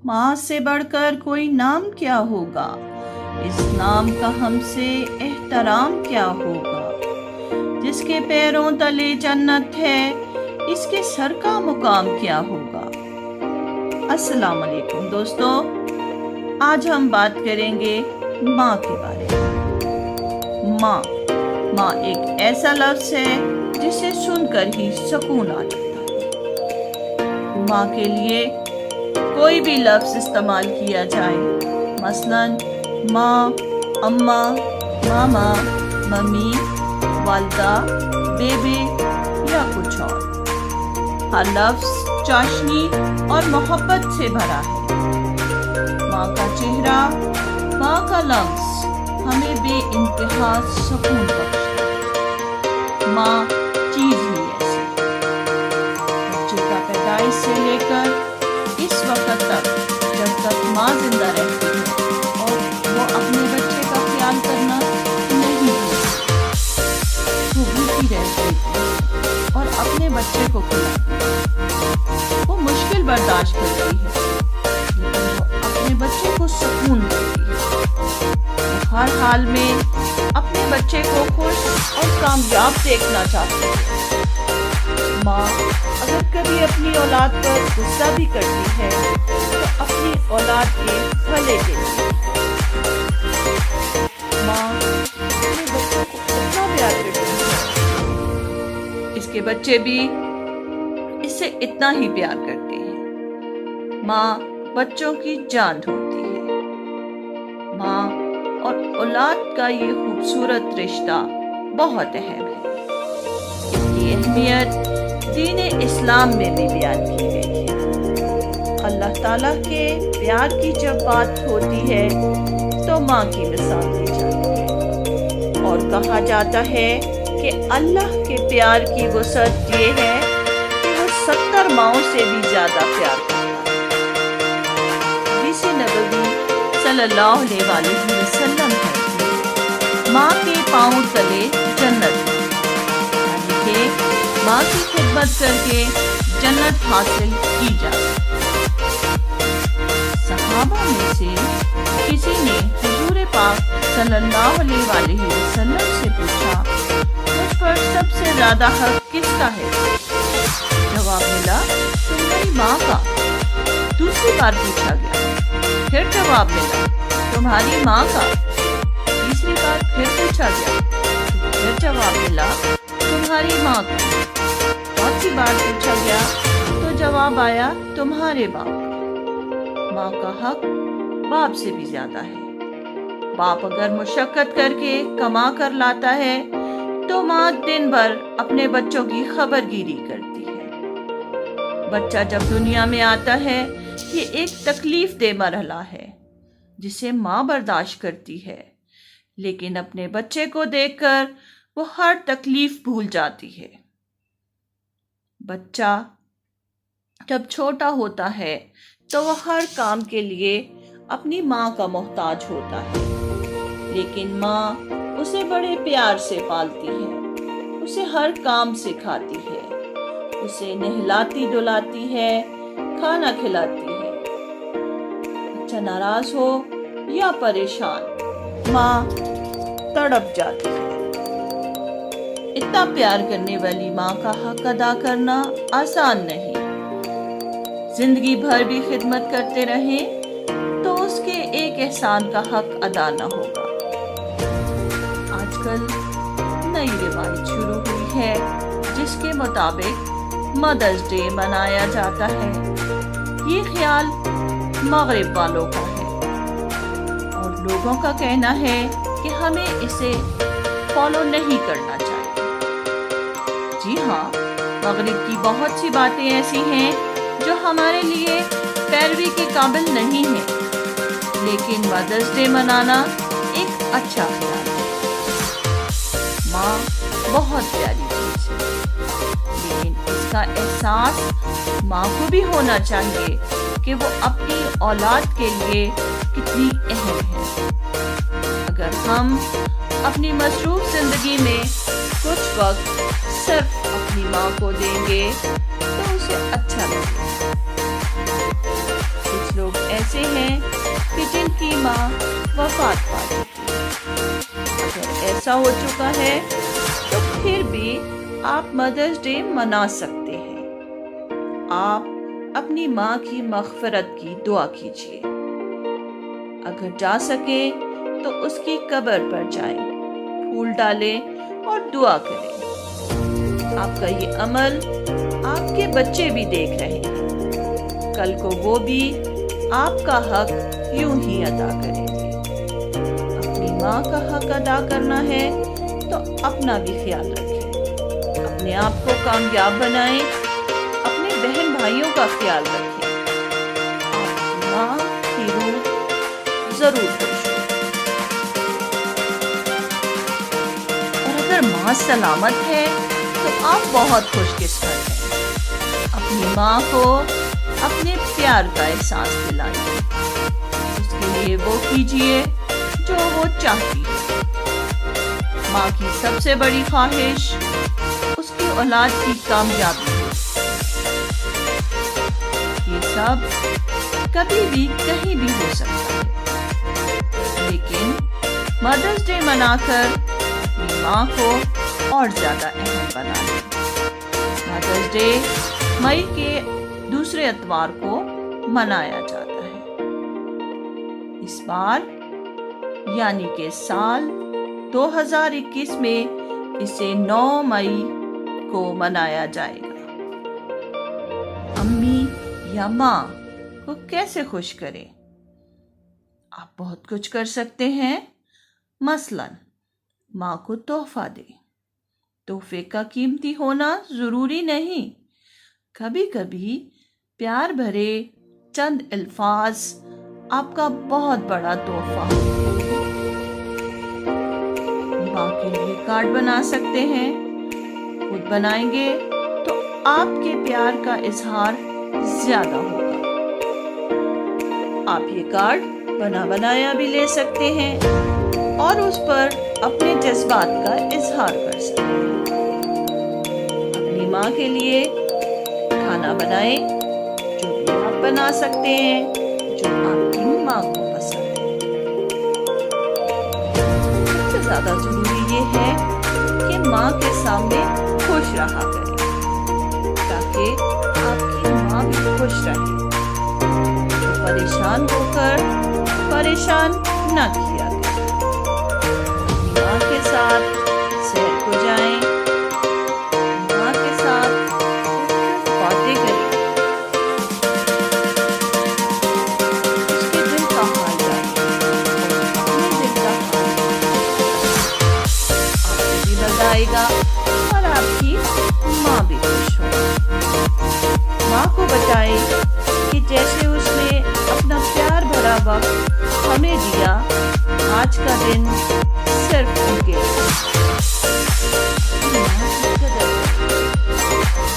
माँ से बढ़कर कोई नाम क्या होगा, इस नाम का हमसे एहतराम क्या होगा। जिसके पैरों तले जन्नत है, इसके सर का मुकाम क्या होगा। अस्सलाम वालेकुम दोस्तों, आज हम बात करेंगे माँ के बारे में। माँ एक ऐसा लफ्ज़ है जिसे सुनकर ही सुकून आ जाता है। माँ के लिए कोई भी लफ्ज़ इस्तेमाल किया जाए, मसलन माँ, अम्मा, मामा, मम्मी, वालदा, बेबे या कुछ और, हर लफ्ज़ चाशनी और मोहब्बत से भरा है। माँ का चेहरा, माँ का लफ्ज़ हमें बेइंतहा सुकून बख्शता है। माँ चीज़ ही ऐसी, बच्चे का पैदाइश से लेकर इस वक्त तक, जब तक माँ जिंदा रहती है और वो अपने बच्चे का ख्याल करना नहीं भूलती, वो भूखी रहती है और अपने बच्चे को खिलाती है। वो मुश्किल बर्दाश्त करती है, लेकिन वो अपने बच्चे को सुकून देती है। वो हर हाल में अपने बच्चे को खुश और कामयाब देखना चाहती है। माँ अगर कभी अपनी औलाद पर गुस्सा भी करती है तो अपनी औलाद के भले के लिए। माँ अपने बच्चों को इतना प्यार करती है, इसके बच्चे भी इससे इतना ही प्यार करते हैं। माँ बच्चों की जान होती है। माँ और औलाद का ये खूबसूरत रिश्ता बहुत अहम है। इसकी अहमियत दीन इस्लाम में भी बयान की गई है। अल्लाह ताला के प्यार की जब बात होती है तो माँ की मिसाल दी जाती है और कहा जाता है कि अल्लाह के प्यार की वसअत ये है कि वो 70 माँओं से भी ज़्यादा प्यार करता है। हदीस नबवी सल्लल्लाहु अलैहि वसल्लम है, माँ के पाँव तले जन्नत है, यानी कि माँ की खिदमत करके जन्नत हासिल की जाए। सहाबा में से किसी ने हुजूर पाक सल्लल्लाहु अलैहि वसल्लम से पूछा, मुझ पर सबसे ज्यादा हक किसका है? जवाब मिला, तुम्हारी माँ का। दूसरी बार पूछा गया, फिर जवाब मिला, तुम्हारी माँ का। तीसरी बार फिर पूछा गया, फिर जवाब मिला, तुम्हारी माँ का। चौथी बार पूछा गया तो जवाब आया, तुम्हारे बाप का। माँ का हक बाप से भी ज्यादा है। बाप अगर मुशक्कत करके कमा कर लाता है तो माँ दिन भर अपने बच्चों की खबरगिरी करती है। बच्चा जब दुनिया में आता है, ये एक तकलीफ दे मरहला है जिसे माँ बर्दाश्त करती है, लेकिन अपने बच्चे को देखकर वो हर तकलीफ भूल जाती है। बच्चा जब छोटा होता है तो वह हर काम के लिए अपनी माँ का मोहताज होता है, लेकिन माँ उसे बड़े प्यार से पालती है, उसे हर काम सिखाती है, उसे नहलाती धुलाती है, खाना खिलाती है। बच्चा नाराज हो या परेशान, माँ तड़प जाती है। इतना प्यार करने वाली माँ का हक अदा करना आसान नहीं। जिंदगी भर भी खिदमत करते रहें तो उसके एक एहसान का हक अदा न होगा। आजकल नई रिवायत शुरू हुई है जिसके मुताबिक मदर्स डे मनाया जाता है। ये ख्याल मगरिब वालों का है और लोगों का कहना है कि हमें इसे फॉलो नहीं करना चाहिए। जी हाँ, मगरिब की बहुत सी बातें ऐसी हैं जो हमारे लिए पैरवी के काबिल नहीं है, लेकिन मदर्स डे मनाना एक अच्छा ख्याल है। माँ बहुत प्यारी चीज है, लेकिन इसका एहसास माँ को भी होना चाहिए कि वो अपनी औलाद के लिए कितनी अहम है। अगर हम अपनी मसरूफ जिंदगी में कुछ वक्त सिर्फ अपनी اپنی ماں کو دیں گے تو اسے اچھا لگے گا۔ کچھ لوگ ایسے ہیں کہ جن کی ماں وفات پا چکی ہے۔ اگر ایسا ہو چکا ہے تو پھر بھی آپ مدرس ڈے منا سکتے ہیں۔ آپ اپنی ماں کی مغفرت کی دعا کیجیے۔ اگر جا سکیں تو اس کی قبر پر جائیں، پھول ڈالیں اور دعا کریں۔ آپ کا یہ عمل آپ کے بچے بھی دیکھ رہے ہیں، کل کو وہ بھی آپ کا حق یوں ہی ادا کریں گے۔ اپنی ماں کا حق ادا کرنا ہے تو اپنا بھی خیال رکھیں، اپنے آپ کو کامیاب بنائیں، اپنے بہن بھائیوں کا خیال رکھیں۔ آپ کی ماں کی روح ضرور خوش ہو۔ اور اگر ماں سلامت ہے تو آپ بہت خوش قسمت ہیں۔ اپنی ماں کو اپنے پیار کا احساس دلائیے، اس کے لیے وہ کیجیے جو وہ چاہتی ہے۔ ماں کی سب سے بڑی خواہش اس کی اولاد کی کامیابی ہے۔ یہ سب کبھی بھی کہیں بھی ہو سکتا ہے، لیکن مدرس ڈے منا کر اپنی ماں کو اور زیادہ اہم بنا لیں۔ مدرس ڈے مئی کے دوسرے اتوار کو منایا جاتا ہے۔ اس بار یعنی کہ سال 2021 میں اسے 9 مئی کو منایا جائے گا۔ امی یا ماں کو کیسے خوش کریں؟ آپ بہت کچھ کر سکتے ہیں۔ مثلاً ماں کو تحفہ دیں۔ تحفے کا قیمتی ہونا ضروری نہیں، کبھی کبھی پیار بھرے چند الفاظ آپ کا بہت بڑا تحفہ ہوتے ہیں۔ ماں کے لیے کارڈ بنا سکتے ہیں، خود بنائیں گے تو آپ کے پیار کا اظہار زیادہ ہوگا۔ آپ یہ کارڈ بنا بنایا بھی لے سکتے ہیں اور اس پر اپنے جذبات کا اظہار کر سکتے ہیں۔ اپنی ماں کے لیے کھانا بنائیں، جو بھی آپ بنا سکتے ہیں، جو آپ کی ماں کو پسند ہے۔ سب سے زیادہ ضروری یہ ہے کہ ماں کے سامنے خوش رہا کریں، تاکہ آپ کی ماں بھی خوش رہے۔ پریشان ہو کر پریشان نہ کیا کریں۔ اپنی ماں کے ساتھ سیر کو جائیں، ماں کے ساتھ باتیں کریں، اس کے دل کا حال جانیں، اپنے دل کا حال جانیں۔ آپ کو بھی مزہ آئے گا اور آپ کی ماں بھی خوش ہوگی۔ ماں کو بتائیں کہ جیسے اس نے اپنا پیار بھرا وقت ہمیں دیا، آج کا دن صرف ان کے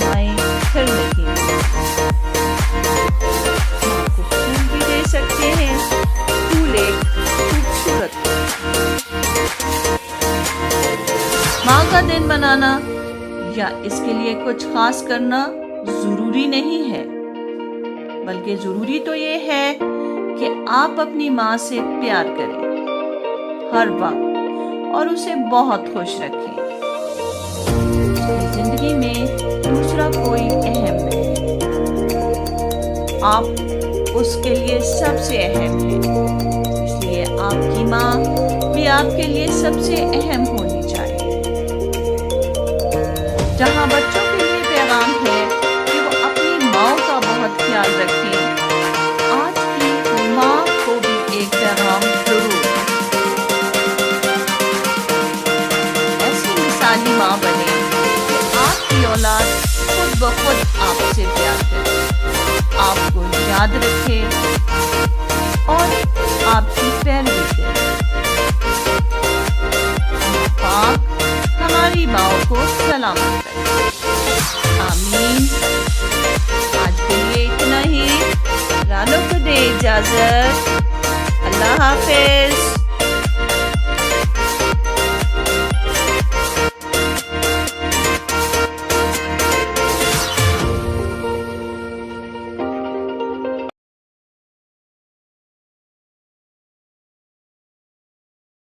مائیں پھر نہیں ملتی۔ ماں کو پھول بھی دے سکتے ہیں، پھول ایک خوبصورت۔ ماں کا دن منانا یا اس کے لیے کچھ خاص کرنا ضروری نہیں ہے، بلکہ ضروری تو یہ ہے کہ آپ اپنی ماں سے پیار کریں ہر وقت اور اسے بہت خوش رکھیں۔ اس کی زندگی میں دوسرا کوئی اہم نہیں، آپ اس کے لیے سب سے اہم ہیں، اس لیے آپ کی ماں بھی آپ کے لیے سب سے اہم ہونی چاہیے۔ جہاں بچوں کے لیے پیغام ہے کہ وہ اپنی ماں کا بہت خیال رکھیں، آج کی ماں کو بھی ایک پیغام ضرور ہے۔ ایسی مثالی ماں بنے کہ آپ کی اولاد خود بخود آپ سے پیار کرے، آپ کو یاد رکھے اور آپ کی پیروی کرے۔ پاک ہماری ماؤں کو سلامت رکھے، آمین۔ آج کے لیے اتنا ہی، رانو کو دے اجازت، اللہ حافظ۔